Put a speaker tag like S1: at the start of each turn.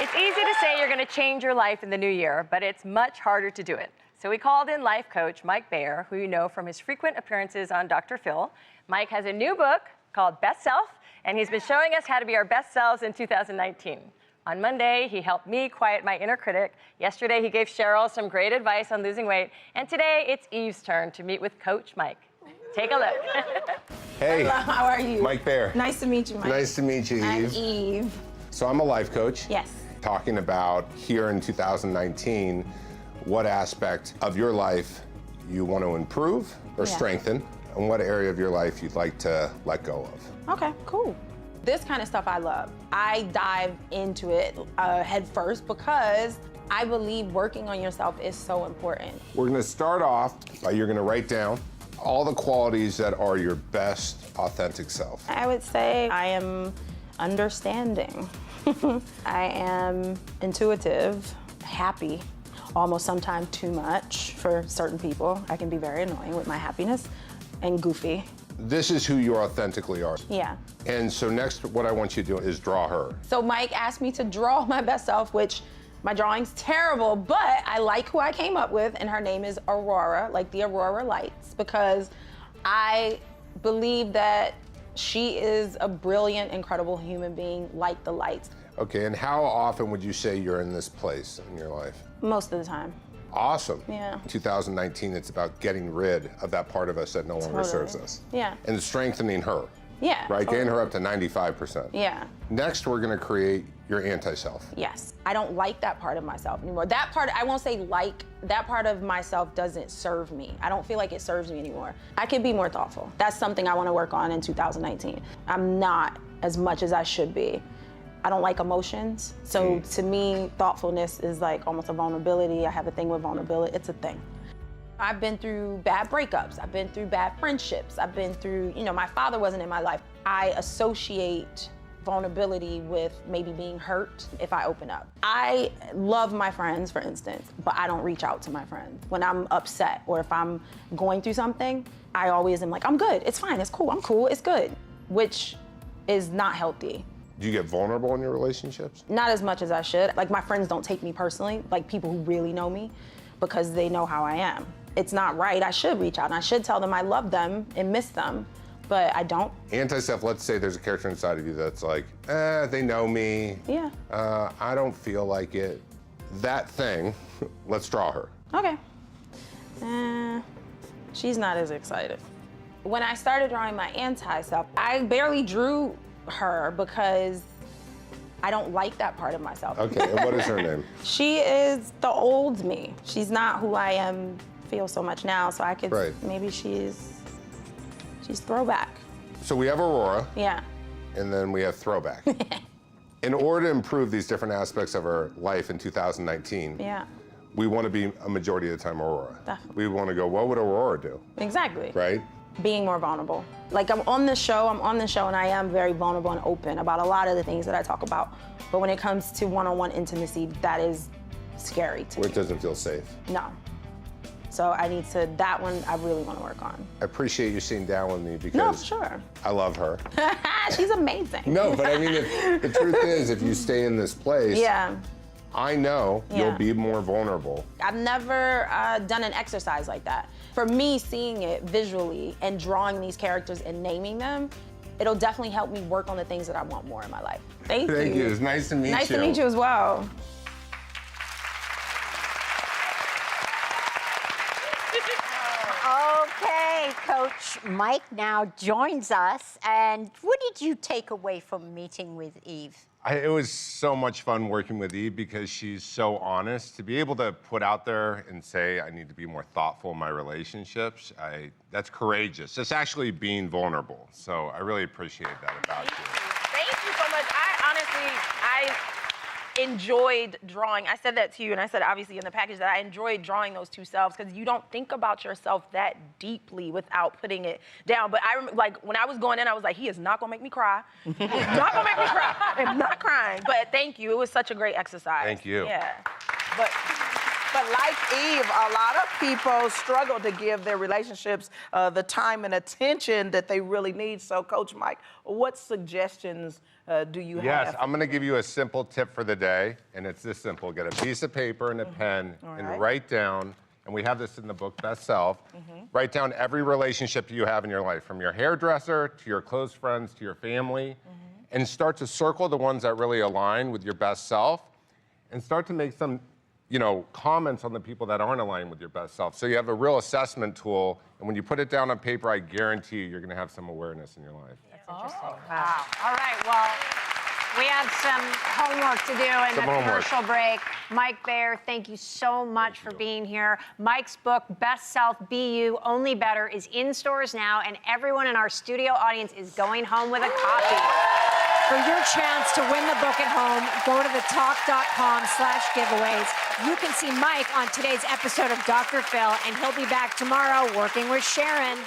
S1: It's easy to say you're going to change your life in the new year, but it's much harder to do it. So we called in life coach Mike Bayer, who you know from his frequent appearances on Dr. Phil. Mike has a new book called Best Self, and he's been showing us how to be our best selves in 2019. On Monday, he helped me quiet my inner critic. Yesterday, he gave Cheryl some great advice on losing weight. And today, it's Eve's turn to meet with Coach Mike. Take a look.
S2: Hey.
S3: Hello, how are you?
S2: Mike Bayer.
S3: Nice to meet you, Mike.
S2: Nice to meet you, Eve.
S3: I'm Eve.
S2: So I'm a life coach.
S3: Yes.
S2: Talking about here in 2019, what aspect of your life you want to improve or strengthen, and what area of your life you'd like to let go of.
S3: Okay, cool. This kind of stuff I love. I dive into it head first because I believe working on yourself is so important.
S2: We're going to start off by you're going to write down all the qualities that are your best authentic self.
S3: I would say I am understanding. I am intuitive, happy, almost sometimes too much for certain people. I can be very annoying with my happiness, and goofy.
S2: This is who you authentically are.
S3: Yeah.
S2: And so next, what I want you to do is draw her.
S3: So Mike asked me to draw my best self, which my drawing's terrible, but I like who I came up with, and her name is Aurora, like the Aurora Lights, because I believe that she is a brilliant, incredible human being like the lights.
S2: Okay, and how often would you say you're in this place in your life?
S3: Most of the time.
S2: Awesome.
S3: Yeah.
S2: 2019, it's about getting rid of that part of us that no longer serves us.
S3: Yeah.
S2: And strengthening her.
S3: Yeah.
S2: Right,
S3: totally.
S2: getting her up to 95%.
S3: Yeah.
S2: Next, we're gonna create your anti-self.
S3: Yes. I don't like that part of myself anymore. That part, I won't say like, that part of myself doesn't serve me. I don't feel like it serves me anymore. I could be more thoughtful. That's something I wanna work on in 2019. I'm not as much as I should be. I don't like emotions. So to me, thoughtfulness is like almost a vulnerability. I have a thing with vulnerability. It's a thing. I've been through bad breakups. I've been through bad friendships. I've been through, my father wasn't in my life. I associate vulnerability with maybe being hurt if I open up. I love my friends, for instance, but I don't reach out to my friends. When I'm upset or if I'm going through something, I always am like, I'm good, it's fine, it's cool, I'm cool, it's good, which is not healthy.
S2: Do you get vulnerable in your relationships?
S3: Not as much as I should. Like, my friends don't take me personally, like people who really know me, because they know how I am. It's not right. I should reach out and I should tell them I love them and miss them, but I don't.
S2: Anti-self, let's say there's a character inside of you that's like, they know me.
S3: Yeah.
S2: I don't feel like it. That thing, let's draw her.
S3: Okay. She's not as excited. When I started drawing my anti-self, I barely drew her because I don't like that part of myself.
S2: Okay, and what is her name?
S3: She is the old me. She's not who I feel so much now, so I could, maybe she's throwback.
S2: So we have Aurora.
S3: Yeah.
S2: And then we have throwback. In order to improve these different aspects of our life in 2019, we want to be a majority of the time Aurora.
S3: Definitely.
S2: We want to go, what would Aurora do?
S3: Exactly.
S2: Right?
S3: Being more vulnerable. Like, I'm on this show and I am very vulnerable and open about a lot of the things that I talk about. But when it comes to one-on-one intimacy, that is scary to me.
S2: Where it doesn't feel safe.
S3: No. So that one I really want to work on.
S2: I appreciate you sitting down with me because
S3: No, sure.
S2: I love her.
S3: She's amazing.
S2: No, but I mean, the truth is, if you stay in this place, I know you'll be more vulnerable.
S3: I've never done an exercise like that. For me, seeing it visually and drawing these characters and naming them, it'll definitely help me work on the things that I want more in my life. Thank you.
S2: Thank you. It's nice to meet you.
S3: Nice to meet you as well.
S4: Okay, Coach Mike now joins us. And what did you take away from meeting with Eve?
S2: It was so much fun working with Eve because she's so honest. To be able to put out there and say, I need to be more thoughtful in my relationships, that's courageous. It's actually being vulnerable. So I really appreciate that about you.
S1: Thank you so much. I enjoyed drawing. I said that to you, and I said obviously in the package that I enjoyed drawing those two selves because you don't think about yourself that deeply without putting it down. But I remember, like, when I was going in, I was like, he is not gonna make me cry. He's not gonna make me cry. I'm not crying. But thank you. It was such a great exercise.
S2: Thank you.
S1: Yeah. But
S5: But like Eve, a lot of people struggle to give their relationships the time and attention that they really need. So, Coach Mike, what suggestions do you have?
S2: Yes, I'm going to give you a simple tip for the day, and it's this simple. Get a piece of paper and a pen and write down, and we have this in the book, Best Self, write down every relationship you have in your life, from your hairdresser to your close friends to your family, and start to circle the ones that really align with your best self, and start to make some comments on the people that aren't aligned with your best self. So you have a real assessment tool, and when you put it down on paper, I guarantee you're going to have some awareness in your life.
S1: That's interesting.
S6: Wow. All right, well, we have some homework to do in the commercial break. Mike Bayer, thank you so much for being here. Mike's book, Best Self, Be You, Only Better, is in stores now, and everyone in our studio audience is going home with a copy.
S7: For your chance to win the book at home, go to thetalk.com/giveaways. You can see Mike on today's episode of Dr. Phil, and he'll be back tomorrow working with Sharon.